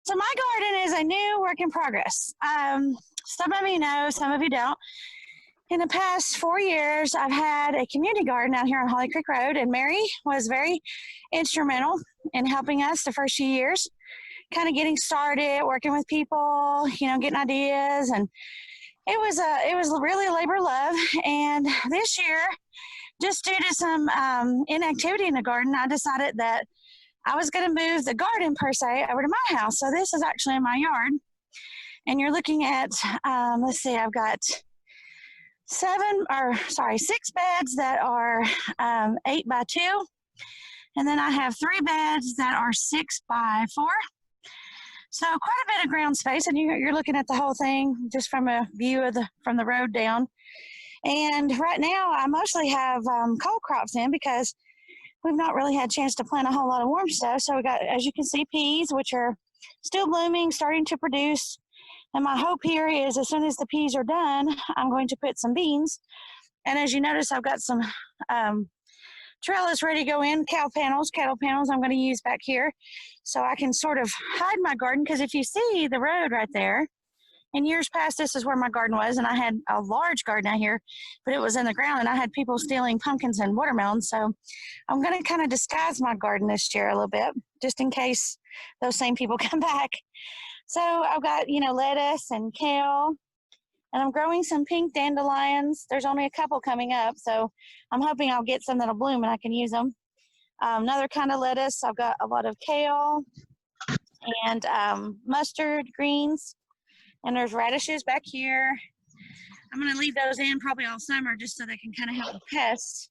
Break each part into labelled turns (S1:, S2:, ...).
S1: So my garden is a new work in progress. Some of you know, some of you don't. In the past 4 years, I've had a community garden out here on Holly Creek Road, and Mary was very instrumental in helping us the first few years, kind of getting started, working with people, getting ideas, and it was really a labor of love. And this year, just due to some inactivity in the garden, I decided that I was going to move the garden per se over to my house. So this is actually in my yard, and you're looking at let's see, I've got 6 beds that are 8 by 2, and then I have 3 beds that are 6 by 4. So quite a bit of ground space, and you're looking at the whole thing just from a view from the road down. And right now, I mostly have cold crops in because we've not really had a chance to plant a whole lot of warm stuff. So we got, as you can see, peas, which are still blooming, starting to produce. And my hope here is as soon as the peas are done, I'm going to put some beans. And as you notice, I've got some trellis ready to go in, cattle panels I'm going to use back here. So I can sort of hide my garden, because if you see the road right there, in years past, this is where my garden was, and I had a large garden out here, but it was in the ground, and I had people stealing pumpkins and watermelons. So I'm going to kind of disguise my garden this year a little bit, just in case those same people come back. So I've got, lettuce and kale, and I'm growing some pink dandelions. There's only a couple coming up, so I'm hoping I'll get some that'll bloom and I can use them. Another kind of lettuce, I've got a lot of kale and mustard greens. And there's radishes back here. I'm going to leave those in probably all summer just so they can kind of help with pests.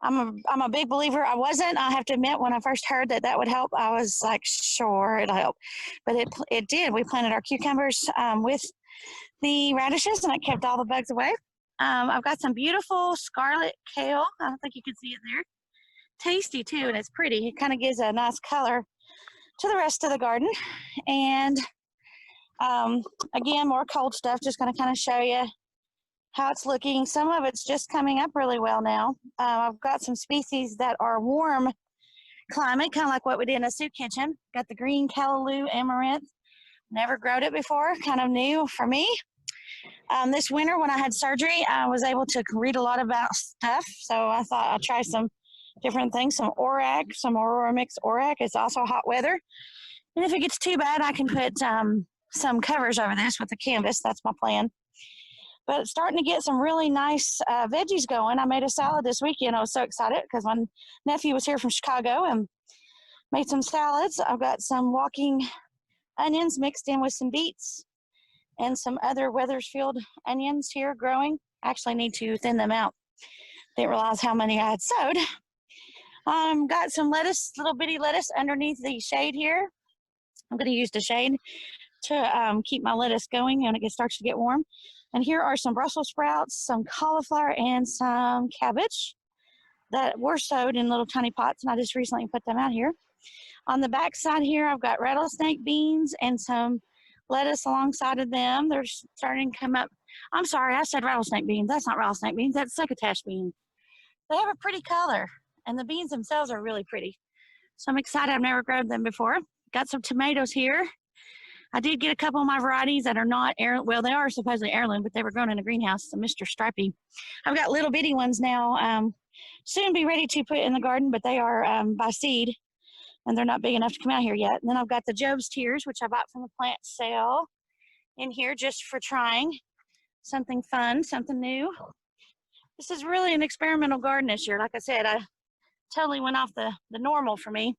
S1: I'm a big believer. I have to admit, when I first heard that would help, I was like, sure, it'll help. But it did. We planted our cucumbers with the radishes, and it kept all the bugs away. I've got some beautiful Scarlet Kale. I don't think you can see it there. Tasty, too, and it's pretty. It kind of gives a nice color to the rest of the garden. And again, more cold stuff, just going to kind of show you how it's looking. Some of it's just coming up really well now. I've got some species that are warm climate, kind of like what we did in a soup kitchen. Got the green Callaloo Amaranth. Never growed it before, kind of new for me. This winter when I had surgery, I was able to read a lot about stuff, so I thought I'd try some different things. Some Orac, some Aurora Mix Orac. It's also hot weather. And if it gets too bad, I can put some covers over this with the canvas. That's my plan. But it's starting to get some really nice veggies going. I made a salad this weekend. I was so excited because my nephew was here from Chicago and made some salads. I've got some walking onions mixed in with some beets and some other Weathersfield onions here growing. I actually need to thin them out. Didn't realize how many I had sowed. Got some lettuce, little bitty lettuce underneath the shade here. I'm going to use the shade to keep my lettuce going when it starts to get warm. And here are some Brussels sprouts, some cauliflower, and some cabbage that were sowed in little tiny pots, and I just recently put them out here. On the back side here, I've got rattlesnake beans and some lettuce alongside of them. They're starting to come up. I'm sorry, I said rattlesnake beans. That's not rattlesnake beans. That's succotash beans. They have a pretty color, and the beans themselves are really pretty. So I'm excited. I've never grown them before. Got some tomatoes here. I did get a couple of my varieties that are not heirloom. Well, they are supposedly heirloom, but they were grown in a greenhouse, so Mr. Stripey. I've got little bitty ones now. Soon be ready to put in the garden, but they are by seed, and they're not big enough to come out here yet. And then I've got the Job's Tears, which I bought from the plant sale in here just for trying something fun, something new. This is really an experimental garden this year. Like I said, I totally went off the normal for me.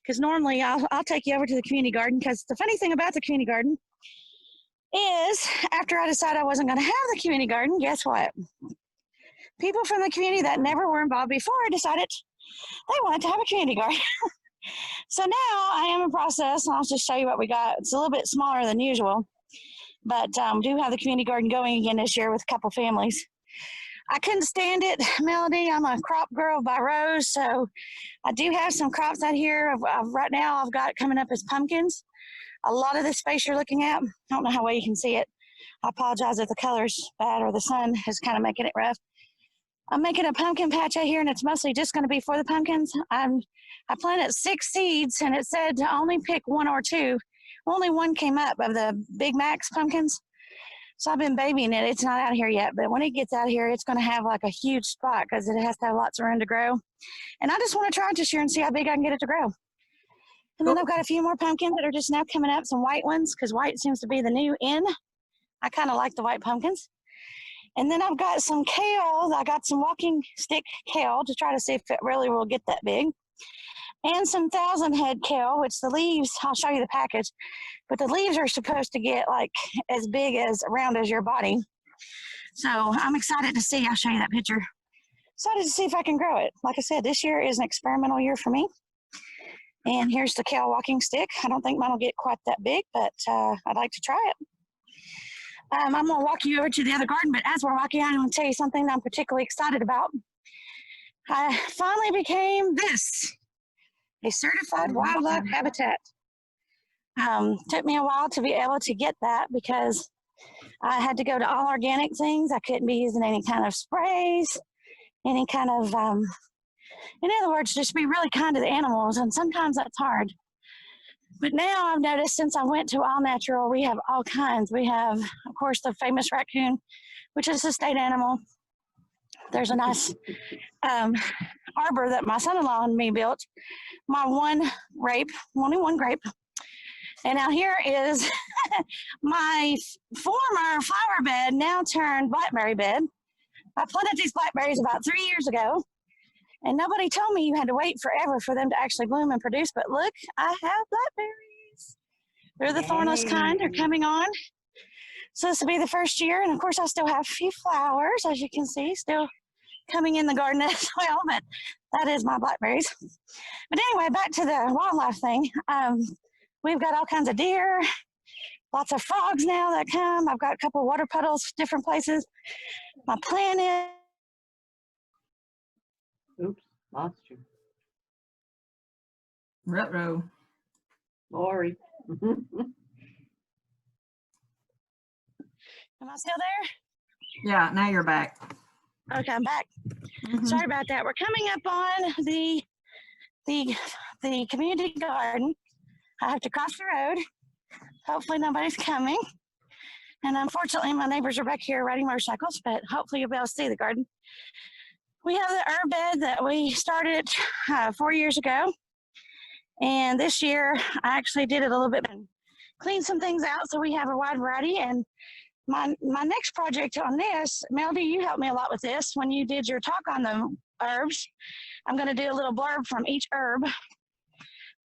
S1: Because normally I'll take you over to the community garden, because the funny thing about the community garden is after I decided I wasn't going to have the community garden, guess what? People from the community that never were involved before decided they wanted to have a community garden. So now I am in process, and I'll just show you what we got. It's a little bit smaller than usual, but do have the community garden going again this year with a couple families. I couldn't stand it, Melody. I'm a crop girl by Rose, so I do have some crops out here. Right now, I've got coming up as pumpkins. A lot of the space you're looking at, I don't know how well you can see it. I apologize if the color's bad or the sun is kind of making it rough. I'm making a pumpkin patch out here, and it's mostly just going to be for the pumpkins. I planted 6 seeds, and it said to only pick 1 or 2. only one came up of the Big Max pumpkins. So I've been babying it. It's not out here yet, but when it gets out here, it's going to have like a huge spot because it has to have lots of room to grow. And I just want to try it this year and see how big I can get it to grow. And then I've got a few more pumpkins that are just now coming up, some white ones, because white seems to be the new in. I kind of like the white pumpkins. And then I've got some kale. I got some walking stick kale to try to see if it really will get that big. And some 1,000-head kale, which the leaves, I'll show you the package, but the leaves are supposed to get like as big as around as your body. So I'm excited to see. I'll show you that picture. Excited to see if I can grow it. Like I said, this year is an experimental year for me. And here's the kale walking stick. I don't think mine will get quite that big, but I'd like to try it. I'm going to walk you over to the other garden, but as we're walking, I'm going to tell you something that I'm particularly excited about. I finally became a certified wildlife habitat. Took me a while to be able to get that because I had to go to all organic things. I couldn't be using any kind of sprays, any kind of, in other words, just be really kind to the animals. And sometimes that's hard. But now I've noticed since I went to all natural, we have all kinds. We have, of course, the famous raccoon, which is a state animal. There's a nice arbor that my son-in-law and me built. My only one grape. And now here is my former flower bed, now turned blackberry bed. I planted these blackberries about 3 years ago, and nobody told me you had to wait forever for them to actually bloom and produce. But look, I have blackberries. They're the thornless kind. They're coming on. So this will be the first year. And of course, I still have a few flowers, as you can see, still coming in the garden as well. But that is my blackberries. But anyway, back to the wildlife thing. We've got all kinds of deer, lots of frogs now that come. I've got a couple of water puddles, different places. My plan is...
S2: Oops, lost you.
S3: Ruh-roh.
S2: Lori.
S1: Am I still there?
S3: Yeah, now you're back.
S1: Okay, I'm back.
S3: Mhm.
S1: Sorry about that. We're coming up on the community garden. I have to cross the road. Hopefully nobody's coming. And unfortunately, my neighbors are back here riding motorcycles, but hopefully you'll be able to see the garden. We have the herb bed that we started 4 years ago. And this year, I actually did it a little bit and cleaned some things out so we have a wide variety. And my next project on this, Melody, you helped me a lot with this. When you did your talk on the herbs, I'm going to do a little blurb from each herb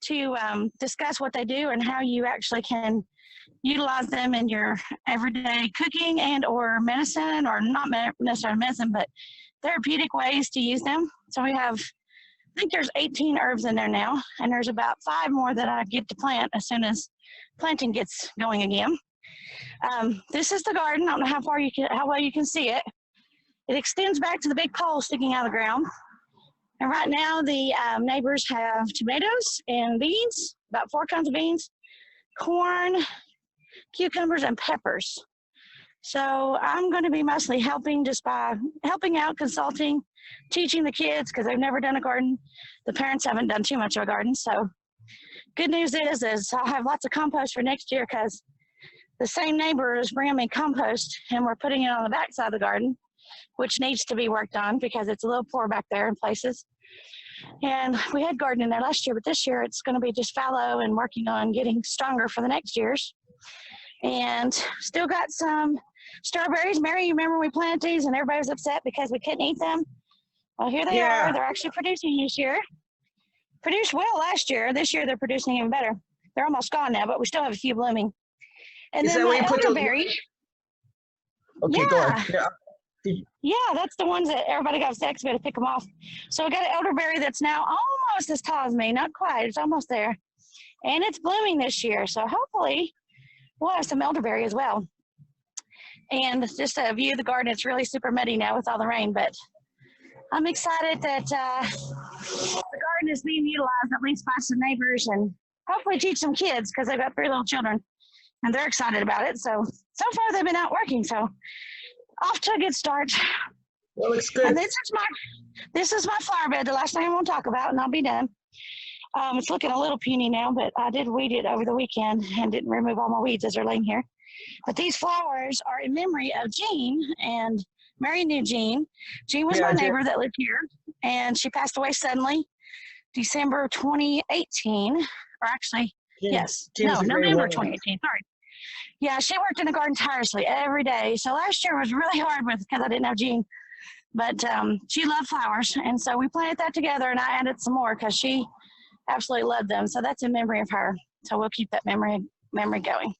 S1: to discuss what they do and how you actually can utilize them in your everyday cooking and or medicine, or not necessarily medicine, but therapeutic ways to use them. So we have, I think there's 18 herbs in there now, and there's about 5 more that I get to plant as soon as planting gets going again. This is the garden. I don't know how well you can see it. It extends back to the big pole sticking out of the ground. And right now the neighbors have tomatoes and beans, about 4 kinds of beans, corn, cucumbers, and peppers. So I'm going to be mostly helping just by helping out, consulting, teaching the kids because they've never done a garden. The parents haven't done too much of a garden. So good news is I'll have lots of compost for next year because the same neighbor is bringing me compost and we're putting it on the back side of the garden, which needs to be worked on because it's a little poor back there in places. And we had gardening there last year, but this year it's going to be just fallow and working on getting stronger for the next years. And still got some strawberries. Mary, you remember we planted these and everybody was upset because we couldn't eat them? Well, here they are. They're actually producing this year. Produced well last year. This year they're producing even better. They're almost gone now, but we still have a few blooming. And then my elderberry.
S4: Okay,
S1: yeah.
S4: go ahead.
S1: Yeah, that's the ones that everybody got upset because we had to pick them off. So we got an elderberry that's now almost as tall as me. Not quite. It's almost there. And it's blooming this year. So hopefully we'll have some elderberry as well. And just a view of the garden, it's really super muddy now with all the rain. But I'm excited that the garden is being utilized at least by some neighbors and hopefully teach some kids because they've got 3 little children. And they're excited about it. So far they've been out working. So off to a good start.
S4: That looks good.
S1: And this is my flower bed, the last thing I want to talk about, and I'll be done. It's looking a little puny now, but I did weed it over the weekend and didn't remove all my weeds as they're laying here. But these flowers are in memory of Jean, and Mary knew Jean. Jean was
S4: Yeah,
S1: my
S4: I did.
S1: neighbor that lived here, and she passed away suddenly December 2018, or actually, yes,
S4: Jim's
S1: no,
S4: a great
S1: November
S4: woman.
S1: 2018, sorry. Yeah, she worked in the garden tirelessly every day. So last year was really hard with because I didn't have Jean. But she loved flowers, and so we planted that together, and I added some more because she absolutely loved them. So that's in memory of her. So we'll keep that memory going.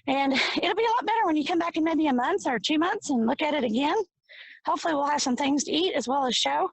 S1: And it'll be a lot better when you come back in maybe a month or 2 months and look at it again. Hopefully we'll have some things to eat as well as show.